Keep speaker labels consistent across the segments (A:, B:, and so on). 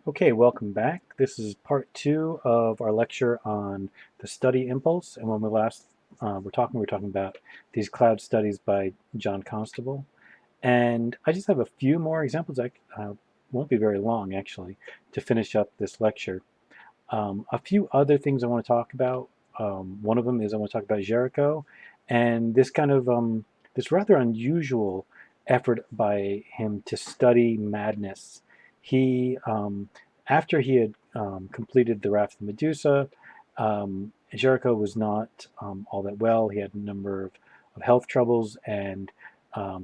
A: Okay, welcome back. This is part two of our lecture on the study impulse. And when we last we were talking about these cloud studies by John Constable. And I just have a few more examples. I won't be very long, actually, to finish up this lecture. A few other things I want to talk about. One of them is I want to talk about Jericho and this kind of this rather unusual effort by him to study madness. He, after he had completed the Raft of Medusa, Jericho was not all that well. He had a number of health troubles, and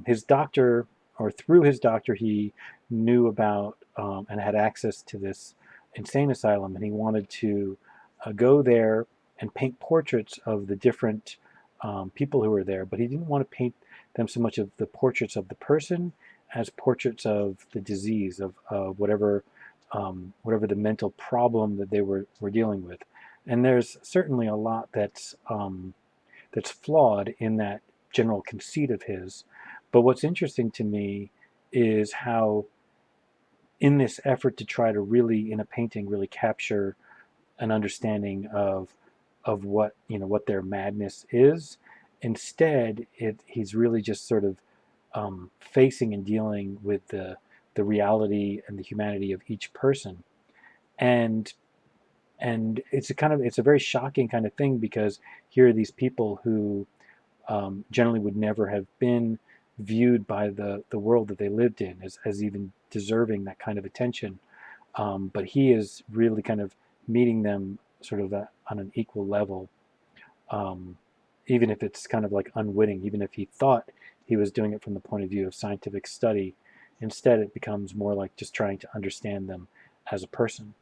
A: his doctor, or through his doctor, he knew about and had access to this insane asylum, and he wanted to go there and paint portraits of the different people who were there, but he didn't want to paint them so much of the portraits of the person as portraits of the disease of whatever the mental problem that they were dealing with. And there's certainly a lot that's flawed in that general conceit of his. But what's interesting to me is how in this effort to try to really, in a painting, really capture an understanding of what their madness is. Instead, he's really just sort of facing and dealing with the reality and the humanity of each person, and it's a very shocking kind of thing because here are these people who generally would never have been viewed by the world that they lived in as even deserving that kind of attention. But he is really kind of meeting them sort of on an equal level, um, even if it's kind of like unwitting, even if he thought he was doing it from the point of view of scientific study. Instead, it becomes more like just trying to understand them as a person.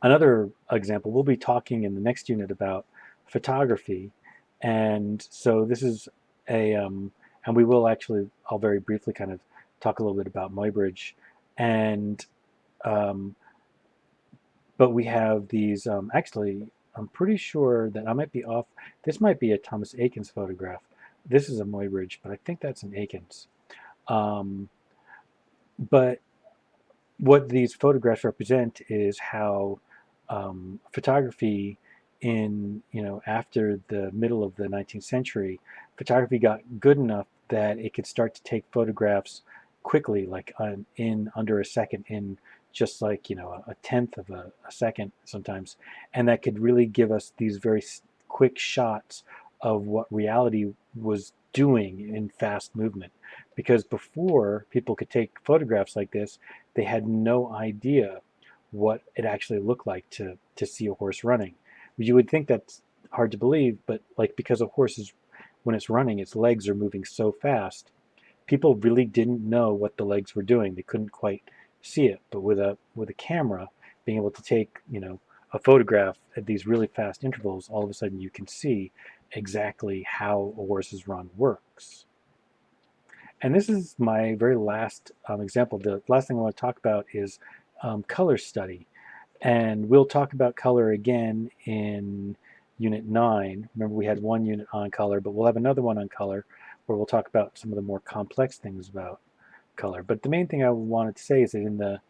A: Another example, we'll be talking in the next unit about photography. And so this is and we will actually, I'll very briefly kind of talk a little bit about Muybridge. And, um, but we have these, actually, I'm pretty sure that I might be off. This might be a Thomas Eakins photograph. This is a Muybridge, but I think that's an Eakins. Um, but what these photographs represent is how photography after the middle of the 19th century, photography got good enough that it could start to take photographs quickly, like in under a second, in just like a tenth of a second sometimes, and that could really give us these very quick shots of what reality was doing in fast movement. Because before people could take photographs like this, they had no idea what it actually looked like to see a horse running. You would think that's hard to believe, but like because a horse is, when it's running, its legs are moving so fast, people really didn't know what the legs were doing. They couldn't quite see it. But with a camera, being able to take a photograph at these really fast intervals, all of a sudden you can see exactly how a horse's run works. And this is my very last example. The last thing I want to talk about is color study. And we'll talk about color again in Unit 9. Remember, we had one unit on color, but we'll have another one on color where we'll talk about some of the more complex things about color. But the main thing I wanted to say is that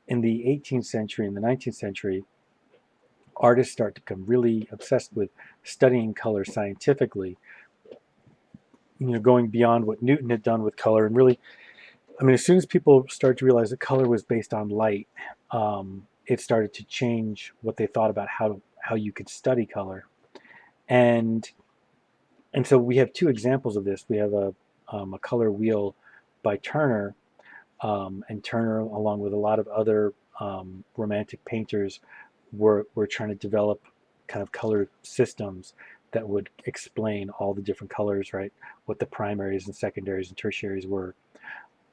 A: in the 18th century and the 19th century, artists start to become really obsessed with studying color scientifically, going beyond what Newton had done with color. And really, I mean, as soon as people started to realize that color was based on light, it started to change what they thought about how you could study color. And and so we have two examples of this. We have a color wheel by Turner, and Turner, along with a lot of other romantic painters, were trying to develop kind of color systems that would explain all the different colors, right? What the primaries and secondaries and tertiaries were.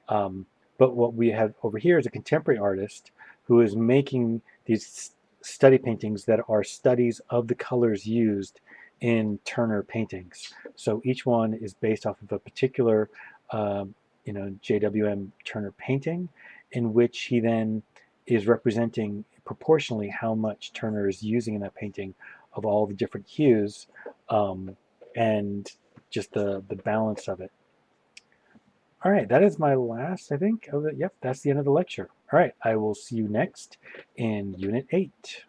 A: Um, but what we have over here is a contemporary artist who is making these study paintings that are studies of the colors used in Turner paintings. So each one is based off of a particular, JWM Turner painting, in which he then is representing proportionally how much Turner is using in that painting of all the different hues, and just the balance of it. All right, that is my last, I think, of it. Yep, that's the end of the lecture. All right, I will see you next in Unit 8.